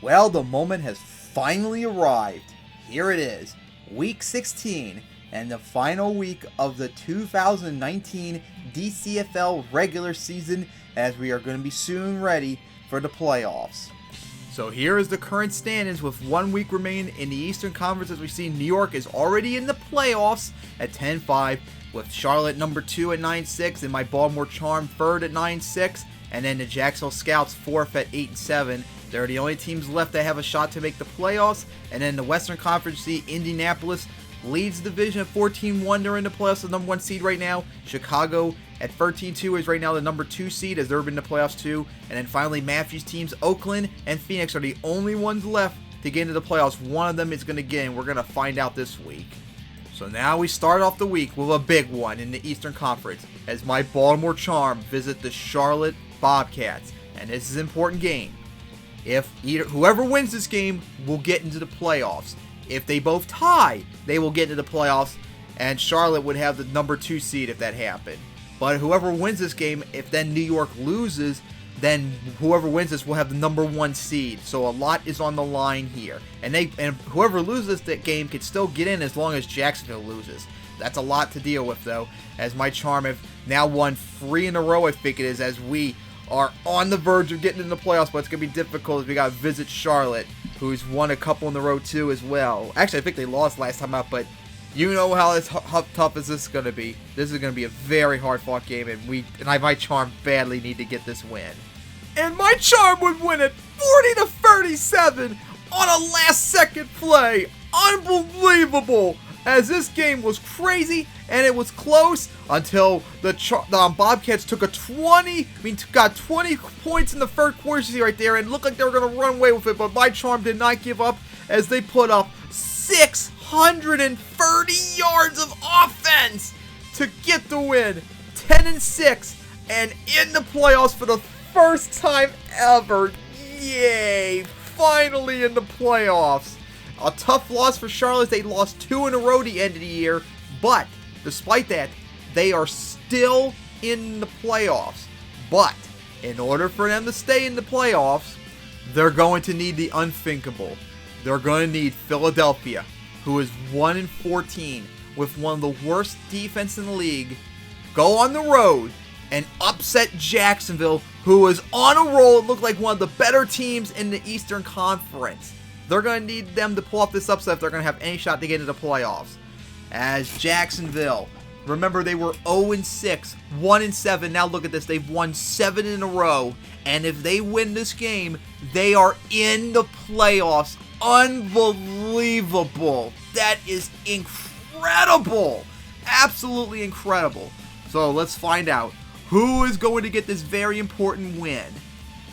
Well, the moment has finally arrived. Here it is, Week 16, and the final week of the 2019 DCFL regular season, as we are going to be soon ready for the playoffs. So here is the current standings with 1 week remaining in the Eastern Conference. As we see, New York is already in the playoffs at 10-5, with Charlotte number 2 at 9-6, and my Baltimore Charm third at 9-6, and then the Jacksonville Scouts fourth at 8-7. They're the only teams left that have a shot to make the playoffs. And then the Western Conference, see, Indianapolis leads the division at 14-1. They're in the playoffs, the number 1 seed right now. Chicago at 13-2 is right now the number 2 seed, as they're in the playoffs too. And then finally, Matthew's teams, Oakland and Phoenix, are the only ones left to get into the playoffs. One of them is going to get in. We're going to find out this week. So now we start off the week with a big one in the Eastern Conference, as my Baltimore Charm visit the Charlotte Bobcats. And this is an important game. If whoever wins this game will get into the playoffs. If they both tie, they will get into the playoffs, and Charlotte would have the number 2 seed if that happened. But whoever wins this game, if then New York loses, then whoever wins this will have the number 1 seed. So a lot is on the line here. And whoever loses that game can still get in as long as Jacksonville loses. That's a lot to deal with, though, as my Charm have now won 3 in a row, I think it is, as we are on the verge of getting in the playoffs, but it's going to be difficult as we got to visit Charlotte, who's won a couple in the row too as well. Actually, I think they lost last time out, but you know how tough is this going to be. This is going to be a very hard-fought game, and my Charm badly need to get this win. And my Charm would win it 40-37 on a last-second play. Unbelievable! As this game was crazy and it was close until the Bobcats took got 20 points in the first quarter, you see right there, and looked like they were going to run away with it, but my Charm did not give up as they put up 630 yards of offense to get the win, 10-6, and in the playoffs for the first time ever. Yay! Finally in the playoffs. A tough loss for Charlotte. They lost 2 in a row at the end of the year, but despite that, they are still in the playoffs. But in order for them to stay in the playoffs, they're going to need the unthinkable. They're going to need Philadelphia, who is 1-14 with one of the worst defense in the league, go on the road and upset Jacksonville, who is on a roll. It looked like one of the better teams in the Eastern Conference. They're going to need them to pull off this upset if they're going to have any shot to get into the playoffs. As Jacksonville, remember they were 0-6, 1-7. Now look at this. They've won 7 in a row. And if they win this game, they are in the playoffs. Unbelievable. That is incredible. Absolutely incredible. So let's find out who is going to get this very important win.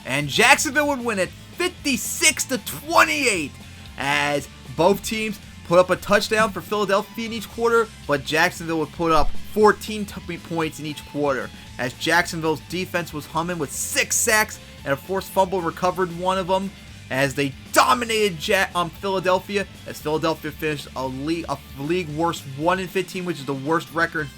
And Jacksonville would win it 56-28, as both teams put up a touchdown for Philadelphia in each quarter, but Jacksonville would put up 14 points in each quarter, as Jacksonville's defense was humming with 6 sacks and a forced fumble, recovered one of them, as they dominated Philadelphia, as Philadelphia finished a league worst 1-15, which is the worst record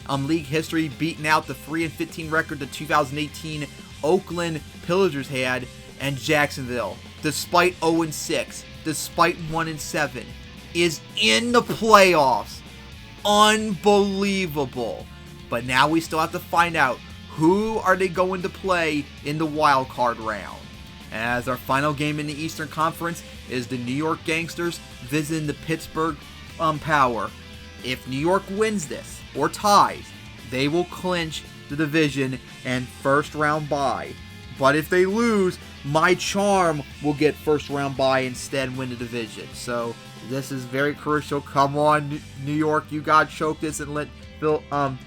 league history, beating out the 3-15 record the 2018 Oakland Pillagers had. And Jacksonville, despite 0-6, despite 1-7, is in the playoffs. Unbelievable. But now we still have to find out who are they going to play in the wild card round. As our final game in the Eastern Conference is the New York Gangsters visiting the Pittsburgh Power. If New York wins this or ties, they will clinch the division and first round bye. But if they lose, my Charm will get first round bye instead and win the division. So this is very crucial. Come on, New York, you gotta choke this and let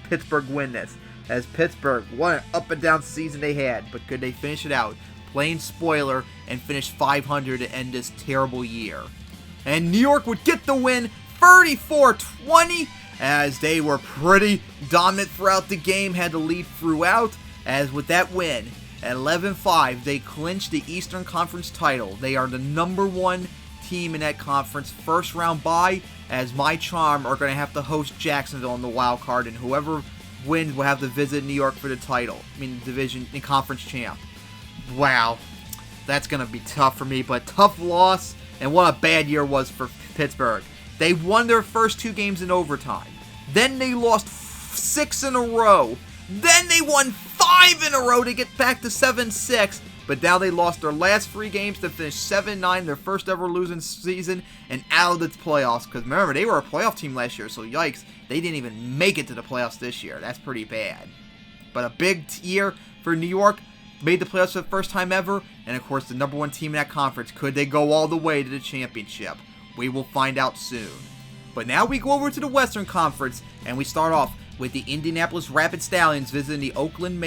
Pittsburgh win this. As Pittsburgh, what an up and down season they had, but could they finish it out? Plain spoiler, and finish 500 to end this terrible year. And New York would get the win 34-20, as they were pretty dominant throughout the game, had the lead throughout, as with that win, at 11-5, they clinched the Eastern Conference title. They are the number 1 team in that conference. First round bye, as my Charm are going to have to host Jacksonville in the wild card, and whoever wins will have to visit New York for the title. I mean, division and conference champ. Wow. that's going to be tough for me, but tough loss, and what a bad year was for Pittsburgh. They won their first 2 games in overtime. Then they lost 6 in a row. Then they won 5 in a row to get back to 7-6. But now they lost their last 3 games to finish 7-9, their first ever losing season, and out of the playoffs. Because remember, they were a playoff team last year, so yikes, they didn't even make it to the playoffs this year. That's pretty bad. But a big year for New York. Made the playoffs for the first time ever, and of course the number 1 team in that conference. Could they go all the way to the championship? We will find out soon. But now we go over to the Western Conference, and we start off with the Indianapolis Rapid Stallions visiting the Oakland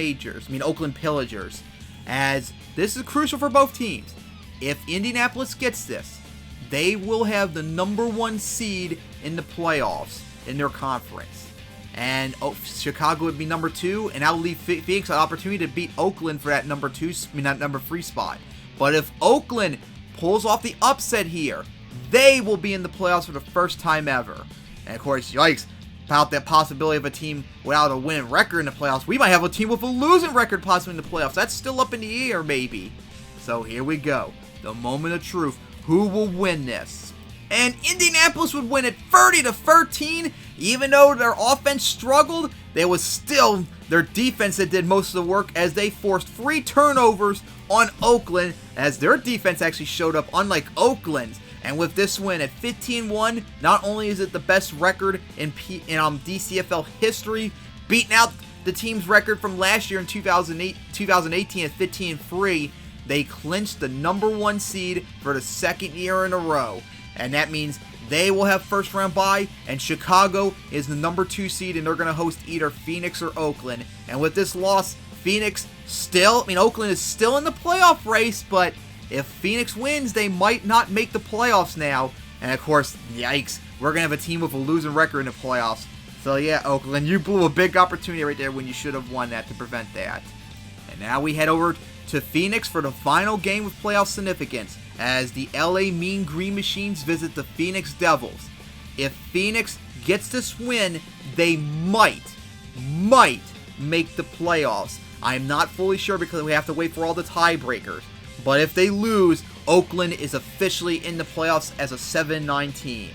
Pillagers. As this is crucial for both teams. If Indianapolis gets this, they will have the number 1 seed in the playoffs in their conference. And Chicago would be number 2, and that'll leave Phoenix an opportunity to beat Oakland for that number 3 spot. But if Oakland pulls off the upset here, they will be in the playoffs for the first time ever. And of course, yikes, about that possibility of a team without a winning record in the playoffs. We might have a team with a losing record possibly in the playoffs. That's still up in the air, maybe. So here we go. The moment of truth. Who will win this? And Indianapolis would win it 30-13. Even though their offense struggled, there was still their defense that did most of the work as they forced 3 turnovers on Oakland, as their defense actually showed up, unlike Oakland's. And with this win at 15-1, not only is it the best record in DCFL history, beating out the team's record from last year in 2018 at 15-3, they clinched the number 1 seed for the 2nd year in a row. And that means they will have first round bye, and Chicago is the number 2 seed, and they're going to host either Phoenix or Oakland. And with this loss, Oakland is still in the playoff race, but if Phoenix wins, they might not make the playoffs now. And of course, yikes, we're going to have a team with a losing record in the playoffs. So yeah, Oakland, you blew a big opportunity right there when you should have won that to prevent that. And now we head over to Phoenix for the final game with playoff significance, as the LA Mean Green Machines visit the Phoenix Devils. If Phoenix gets this win, they might make the playoffs. I'm not fully sure because we have to wait for all the tiebreakers. But if they lose, Oakland is officially in the playoffs as a 7-9 team.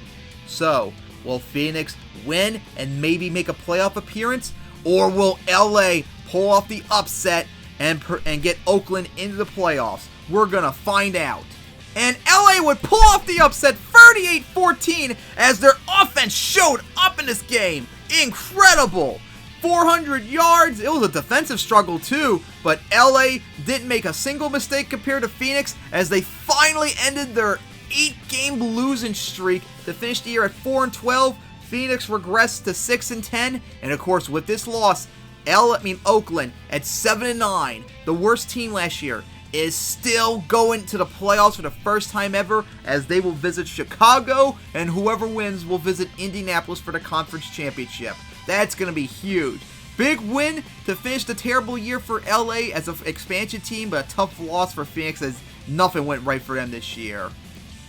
So, will Phoenix win and maybe make a playoff appearance? Or will LA pull off the upset and get Oakland into the playoffs? We're going to find out. And LA would pull off the upset 38-14 as their offense showed up in this game. Incredible! 400 yards. It was a defensive struggle too, but LA didn't make a single mistake compared to Phoenix as they finally ended their 8-game losing streak to finish the year at 4-12. Phoenix regressed to 6-10, and of course with this loss, Oakland at 7-9, the worst team last year, is still going to the playoffs for the first time ever, as they will visit Chicago, and whoever wins will visit Indianapolis for the conference championship. That's going to be huge. Big win to finish the terrible year for LA as an expansion team, but a tough loss for Phoenix as nothing went right for them this year.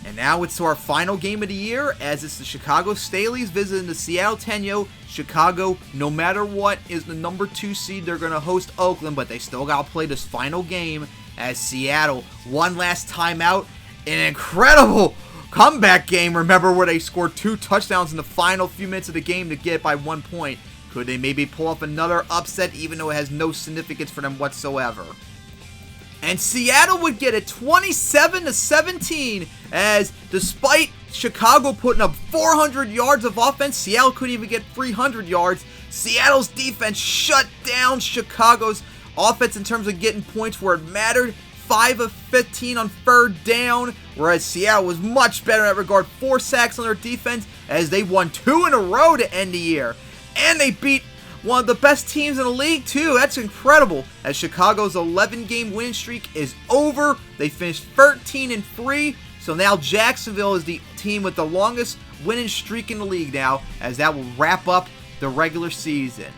And now it's to our final game of the year, as it's the Chicago Staleys visiting the Seattle Tenyo. Chicago, no matter what, is the number 2 seed. They're going to host Oakland, but they still got to play this final game as Seattle, one last time out. An incredible comeback game, remember, where they scored 2 touchdowns in the final few minutes of the game to get by 1 point. Could they maybe pull off another upset, even though it has no significance for them whatsoever? And Seattle would get it 27-17, as despite Chicago putting up 400 yards of offense, Seattle couldn't even get 300 yards. Seattle's defense shut down Chicago's offense in terms of getting points where it mattered. 5 of 15 on 3rd down, whereas Seattle was much better in that regard. 4 sacks on their defense as they won 2 in a row to end the year. And they beat one of the best teams in the league too. That's incredible, as Chicago's 11-game win streak is over. They finished 13-3, so now Jacksonville is the team with the longest winning streak in the league now, as that will wrap up the regular season.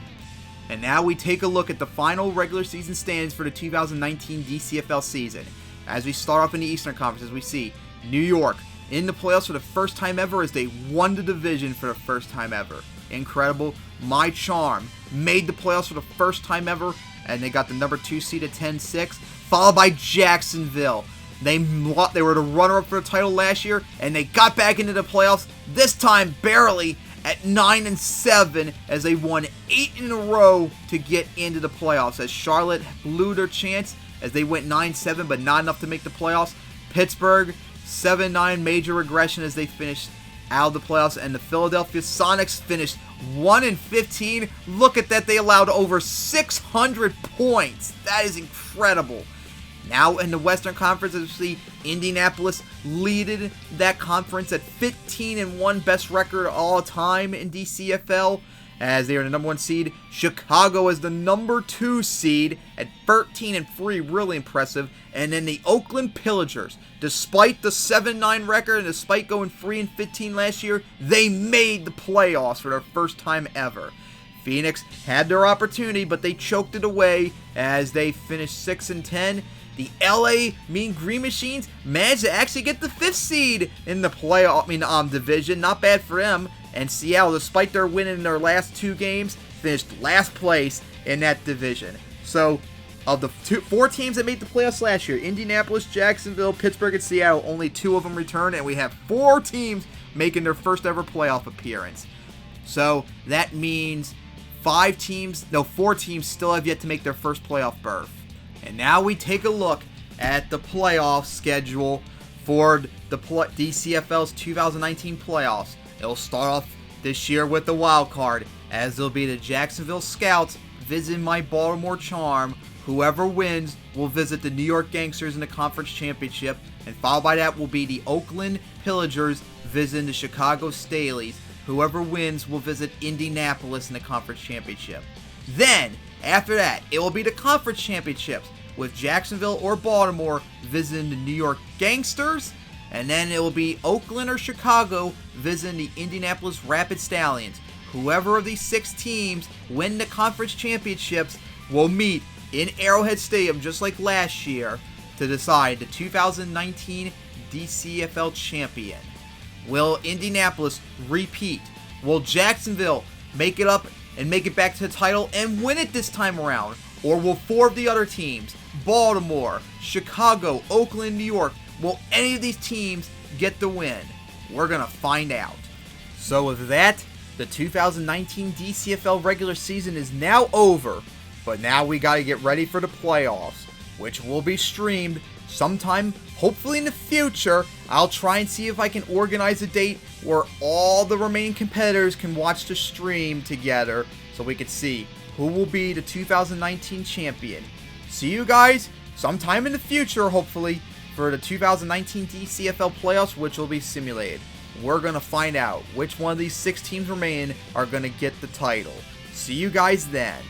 And now we take a look at the final regular season standings for the 2019 DCFL season. As we start off in the Eastern Conference, as we see New York in the playoffs for the first time ever, as they won the division for the first time ever. Incredible. My Charm made the playoffs for the first time ever, and they got the number 2 seed at 10-6, followed by Jacksonville. They were the runner-up for the title last year, and they got back into the playoffs, this time barely, at 9-7, as they won 8 in a row to get into the playoffs, as Charlotte blew their chance as they went 9-7, but not enough to make the playoffs. Pittsburgh, 7-9, major regression as they finished out of the playoffs, and the Philadelphia Sonics finished 1-15. Look at that, they allowed over 600 points. That is incredible. Now in the Western Conference, as we see, Indianapolis leaded that conference at 15-1, best record all time in DCFL, as they are the number 1 seed. Chicago is the number 2 seed at 13-3, really impressive. And then the Oakland Pillagers, despite the 7-9 record and despite going 3-15 last year, they made the playoffs for their first time ever. Phoenix had their opportunity, but they choked it away as they finished 6-10. The LA Mean Green Machines managed to actually get the 5th seed in the division. Not bad for them. And Seattle, despite their win in their last 2 games, finished last place in that division. So, of the 4 teams that made the playoffs last year, Indianapolis, Jacksonville, Pittsburgh, and Seattle, only 2 of them returned, and we have 4 teams making their first ever playoff appearance. So, that means 4 teams still have yet to make their first playoff berth. And now we take a look at the playoff schedule for the DCFL's 2019 playoffs. It'll start off this year with the wild card, as it'll be the Jacksonville Scouts visiting my Baltimore Charm. Whoever wins will visit the New York Gangsters in the conference championship, and followed by that will be the Oakland Pillagers visiting the Chicago Staleys. Whoever wins will visit Indianapolis in the conference championship. Then, after that, it will be the conference championships, with Jacksonville or Baltimore visiting the New York Gangsters, and then it will be Oakland or Chicago visiting the Indianapolis Rapid Stallions. Whoever of these 6 teams win the conference championships will meet in Arrowhead Stadium, just like last year, to decide the 2019 DCFL champion. Will Indianapolis repeat? Will Jacksonville make it up and make it back to the title and win it this time around? Or will 4 of the other teams, Baltimore, Chicago, Oakland, New York, will any of these teams get the win? We're going to find out. So with that, the 2019 DCFL regular season is now over, but now we got to get ready for the playoffs, which will be streamed sometime, hopefully in the future. I'll try and see if I can organize a date where all the remaining competitors can watch the stream together, so we can see who will be the 2019 champion. See you guys sometime in the future, hopefully, for the 2019 DCFL playoffs, which will be simulated. We're going to find out which one of these 6 teams remaining are going to get the title. See you guys then.